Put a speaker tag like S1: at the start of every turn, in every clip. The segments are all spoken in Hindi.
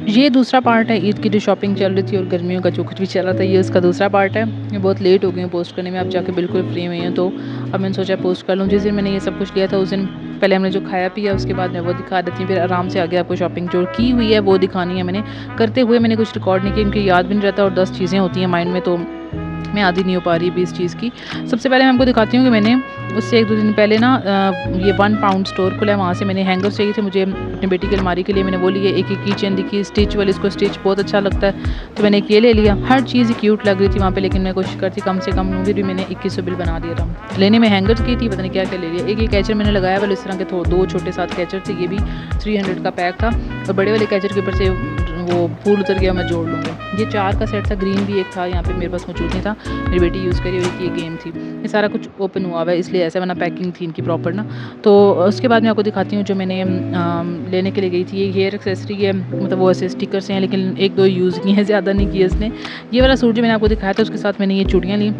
S1: ये दूसरा पार्ट है ईद की जो शॉपिंग चल रही थी और गर्मियों का जो कुछ भी चल रहा था, ये उसका दूसरा पार्ट है। मैं बहुत लेट हो गई हूँ पोस्ट करने में, अब जाके बिल्कुल फ्री हुई हूँ, तो अब मैंने सोचा पोस्ट कर लूँ। जिस दिन मैंने ये सब कुछ लिया था उस दिन पहले हमने जो खाया पिया, उसके बाद मैं वो दिखा देती हूँ, फिर आराम से आगे आपको शॉपिंग जो की हुई है वो दिखानी है। मैंने करते हुए मैंने कुछ रिकॉर्ड नहीं किया क्योंकि याद भी नहीं रहता और 10 चीज़ें होती हैं माइंड में, तो मैं आदी नहीं हो पा रही भी इस चीज़ की। सबसे पहले मैं आपको दिखाती हूँ कि मैंने उससे 1-2 दिन पहले ना ये 1 पाउंड स्टोर खुला है, वहाँ से मैंने हैंगर्स चाहिए थे मुझे अपनी बेटी की अलमारी के लिए। मैंने वो लिए, एक की चेन दिखी स्टिच वाली, इसको स्टिच बहुत अच्छा लगता है तो मैंने एक ये ले लिया। हर चीज़ क्यूट लग रही थी वहाँ पे, लेकिन मैं कोशिश करती कम से कम लूँ, फिर भी मैंने 2100 बिल बना दिया था। लेने में हैंगर्स की थी, पता नहीं क्या क्या ले लिया। एक ये कैचर मैंने लगाया वाले इस तरह के 2 छोटे साथ कैचर थे, ये भी 300 का पैक था, और बड़े वाले कैचर के ऊपर से वो फूल उतर गया, मैं जोड़ लूँगी। ये 4 का सेट था, ग्रीन भी एक था यहाँ पे मेरे पास मौजूद नहीं था, मेरी बेटी यूज़ करी और ये गेम थी। ये सारा कुछ ओपन हुआ हुआ है इसलिए ऐसा, वरना पैकिंग थी इनकी प्रॉपर ना। तो उसके बाद मैं आपको दिखाती हूँ जो मैंने लेने के लिए गई थी। ये हेयर एक्सेसरी है, मतलब वो ऐसे स्टिकर्स हैं लेकिन 1-2 यूज़ किए हैं, ज़्यादा नहीं किए इसने। ये वाला सूट जो मैंने आपको दिखाया था उसके साथ मैंने ये चूड़ियाँ ली,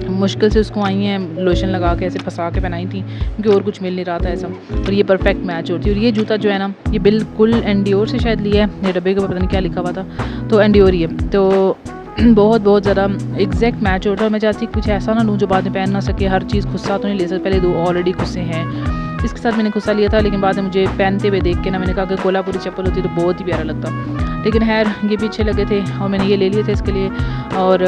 S1: मुश्किल से उसको आई हैं लोशन लगा के ऐसे फंसा के पहनाई थी क्योंकि और कुछ मिल नहीं रहा था ऐसा, और ये परफेक्ट मैच होती है। और ये जूता जो है ना, ये बिल्कुल एंडियोर से शायद लिया है, ये डब्बे के ऊपर पता नहीं क्या लिखा हुआ था, तो एंडियोर ही है, तो बहुत ज़्यादा एग्जैक्ट मैच होता है। मैं चाहती कुछ ऐसा ना लूँ जो बाद में पहन ना सके, हर चीज़ खुस्सा तो नहीं ले सकते, पहले 2 ऑलरेडी खुस्से हैं, इसके साथ मैंने खुस्सा लिया था, लेकिन बाद में मुझे पहनते हुए देख के ना मैंने कहा कि कोल्हापुरी चप्पल होती तो बहुत ही प्यारा लगता, लेकिन खैर ये भी अच्छे लगे थे और मैंने ये ले लिए थे इसके लिए। और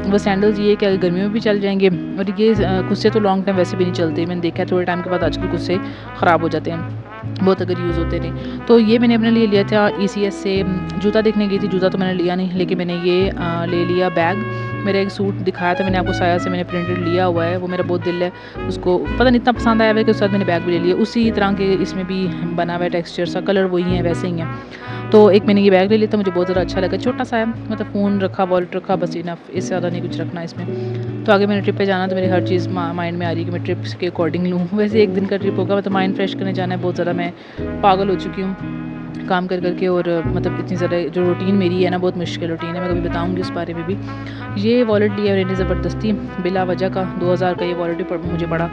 S1: वो सैंडल्स ये कि गर्मियों में भी चल जाएंगे, और ये खुस्से तो लॉन्ग टाइम वैसे भी नहीं चलते, मैंने देखा है थोड़े टाइम के बाद आजकल खुस्से ख़राब हो जाते हैं बहुत अगर यूज़ होते नहीं। तो ये मैंने अपने लिए लिया था ECS से। जूता देखने गई थी, जूता तो मैंने लिया नहीं, लेकिन मैंने ये ले लिया बैग। मेरा एक सूट दिखाया था मैंने आपको, साया से मैंने प्रिंटेड लिया हुआ है, वो मेरा बहुत दिल है उसको, पता नहीं इतना पसंद आया हुआ है कि उसके साथ मैंने बैग भी ले लिया, उसी तरह के इसमें भी बना हुआ है, टेक्सचर सा, कलर वही है वैसे ही है। तो एक मैंने ये बैग ले लिया था, मुझे बहुत ज़्यादा अच्छा लगा, छोटा सा है, मतलब फ़ोन रखा, वॉलेट रखा, बस इनफ, इससे ज़्यादा नहीं कुछ रखना इसमें। तो आगे मैंने ट्रिप पे जाना, तो मेरी हर चीज़ माइंड में आ रही है कि मैं ट्रिप्स के अकॉर्डिंग लूँ। वैसे एक दिन का ट्रिप होगा, मतलब माइंड फ्रेश करने जाना है, बहुत ज़्यादा मैं पागल हो चुकी हूँ काम कर करके, और मतलब इतनी ज़्यादा जो रूटीन मेरी है ना, बहुत मुश्किल रूटीन है, मैं कभी बताऊँगी उस बारे में भी। ये वॉलेट लिया मैंने ज़बरदस्ती बिला वजह का, 2000 का ये वॉलेट मुझे पड़ा,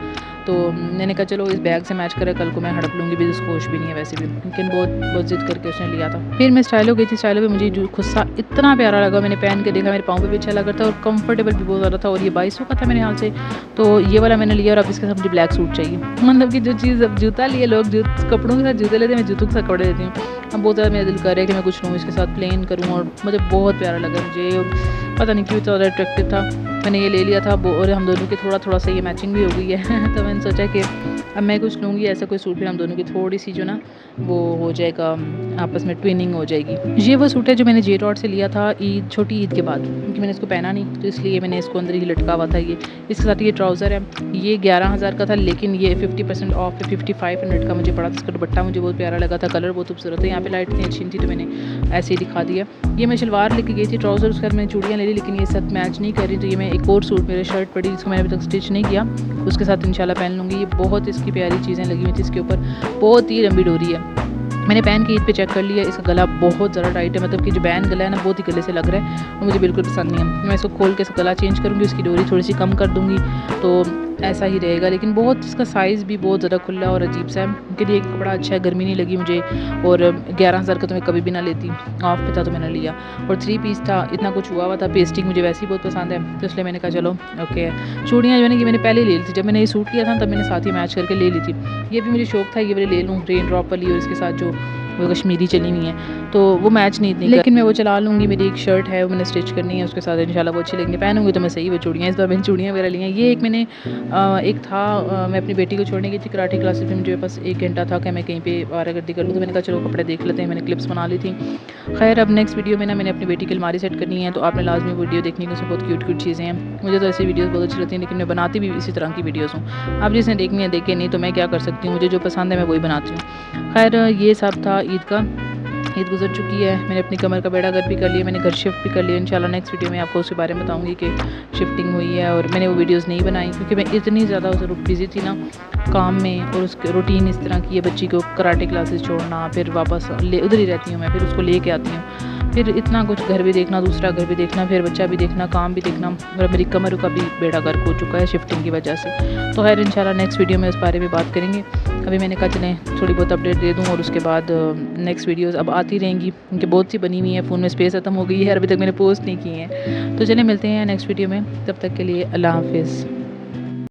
S1: तो मैंने कहा चलो इस बैग से मैच करे, कल को मैं हड़प लूँगी भी, जिसको होश भी नहीं है वैसे भी, लेकिन बहुत बहुत ज़िद करके उसने लिया था। फिर मैं स्टाइलो गई थी, स्टाइलो पे मुझे जो खुस्सा इतना प्यारा लगा, मैंने पहन के देखा, मेरे पाँव पे भी अच्छा लग रहा था और कंफर्टेबल भी बहुत ज़्यादा था, और ये 2200 का था मेरे हाल से, तो ये वाला मैंने लिया। और अब इसके साथ मुझे ब्लैक सूट चाहिए, मतलब कि जो चीज़ अब जूता लिए लोग कपड़ों के साथ जूते लेते हैं, मैं जूतों के साथ कपड़े लेती हूँ। अब बहुत ज़्यादा मेरा दिल कर रहा है कि मैं कुछ लूँ इसके साथ, प्लेन करूँ, और मुझे बहुत प्यारा लगा मुझे, पता नहीं क्यों इतना ज़्यादा अट्रैक्टिव था, मैंने ये ले लिया था। और हम दोनों की थोड़ा सा ये मैचिंग भी हो गई है तो मैंने सोचा कि अब मैं कुछ लूँगी ऐसा कोई सूट, फिर हम दोनों की थोड़ी सी जो ना वो हो जाएगा, आपस में ट्विनिंग हो जाएगी। ये वो सूट है जो मैंने जे डॉट से लिया था ईद, छोटी ईद के बाद, क्योंकि मैंने इसको पहना नहीं तो इसलिए मैंने इसको अंदर ही लटका हुआ था। ये इसके साथ ये ट्राउज़र है, ये 11,000 का था, लेकिन ये 50% ऑफ है, 5500 का मुझे पड़ा था। इसका दुपट्टा मुझे बहुत प्यारा लगा था, कलर बहुत खूबसूरत है, यहाँ पे लाइट इतनी अच्छी थी तो मैंने ऐसे ही दिखा दिया। ये मैं शलवार लेके गई थी, ट्राउज़र उसके बाद मैंने चूड़ियाँ ले ली, लेकिन ये साथ मैच नहीं कर रही, तो ये मैं एक और सूट, मेरे शर्ट पड़ी जिसको मैंने अभी तक स्टिच नहीं किया, उसके साथ इंशाल्लाह पहन लूँगी। ये बहुत इसकी प्यारी चीज़ें लगी हुई थी इसके ऊपर, बहुत ही लंबी डोरी है, मैंने पहन के ईद पे चेक कर लिया, इसका गला बहुत ज़्यादा टाइट है, मतलब कि जो बैन गला है ना बहुत ही गले से लग रहा है और मुझे बिल्कुल पसंद नहीं है। मैं इसको खोल के इसका गला चेंज करूँगी, उसकी डोरी थोड़ी सी कम कर दूँगी तो ऐसा ही रहेगा, लेकिन बहुत इसका साइज़ भी बहुत ज़्यादा खुला और अजीब सा है, क्योंकि ये कपड़ा अच्छा है, गर्मी नहीं लगी मुझे, और 11,000 का तो मैं कभी भी ना लेती, ऑफ पे था तो मैंने लिया, और 3 पीस था, इतना कुछ हुआ था। पेस्टिंग मुझे वैसे ही बहुत पसंद है तो इसलिए मैंने कहा चलो ओके। चूड़ियाँ जो है ना ये मैंने पहले ले ली थी, जब मैंने ये सूट लिया था तब मैंने साथ ही मैच करके ले ली थी, ये भी मुझे शौक था ये वाली ले लूँ, रेन ड्रॉप वाली, और इसके साथ जो वो कश्मीरी चली हुई है तो वो मैच नहीं इतनी, लेकिन मैं वो चला लूँगी। मेरी एक शर्ट है वो मैंने स्टिच करनी है, उसके साथ इंशाल्लाह वो अच्छी लगेंगी, पहनूंगी तो मैं सही वो चूड़ियाँ, इस बार मैंने चूड़ियाँ वगैरह ली हैं। ये एक मैंने एक था मैं अपनी बेटी को छोड़ने गई थी कराटे क्लासेस में, मुझे बस 1 घंटा था कि मैं कहीं पे वारागर्दी कर लूँ, तो मैंने कहा चलो कपड़े देख लेते हैं, मैंने क्लिप्स बना ली थी। खैर अब नेक्स्ट वीडियो में ना मैंने अपनी बेटी की अलमारी सेट करनी है, तो आपने लाजमी वीडियो देखनी है, उसमें बहुत क्यूट चीज़ें हैं, मुझे तो ऐसी वीडियोज़ बहुत अच्छी लगती हैं, लेकिन मैं बनाती भी इसी तरह की वीडियोज़ हूँ। आप जिसने देखनी है देखे, नहीं तो मैं क्या कर सकती हूँ, मुझे जो पसंद है मैं वही बनाती हूँ। खैर ये सब था ईद का, ईद गुजर चुकी है, मैंने अपनी कमर का बेड़ा गर्क भी कर लिया, मैंने घर शिफ्ट भी कर लिया। इंशाल्लाह नेक्स्ट वीडियो में आपको उसके बारे में बताऊंगी कि शिफ्टिंग हुई है, और मैंने वो वीडियोस नहीं बनाई क्योंकि मैं इतनी ज़्यादा उस बिज़ी थी ना काम में, और उसके रूटीन इस तरह की है, बच्ची को कराटे क्लासेस छोड़ना, फिर वापस ले उधर ही रहती हूँ मैं, फिर उसको ले कर आती हूँ, फिर इतना कुछ, घर भी देखना, दूसरा घर भी देखना, फिर बच्चा भी देखना, काम भी देखना, और मेरी कमर का भी बेड़ा गर्क हो चुका है शिफ्टिंग की वजह से। तो खैर इंशाल्लाह नेक्स्ट वीडियो में उस बारे में बात करेंगे। अभी मैंने कहा चलें थोड़ी बहुत अपडेट दे दूँ, और उसके बाद नेक्स्ट वीडियोज़ अब आती रहेंगी, क्योंकि बहुत सी बनी हुई है, फ़ोन में स्पेस ख़त्म हो गई है, अभी तक मैंने पोस्ट नहीं की है। तो चलें मिलते हैं नेक्स्ट वीडियो में, तब तक के लिए अल्लाह हाफ़िज़।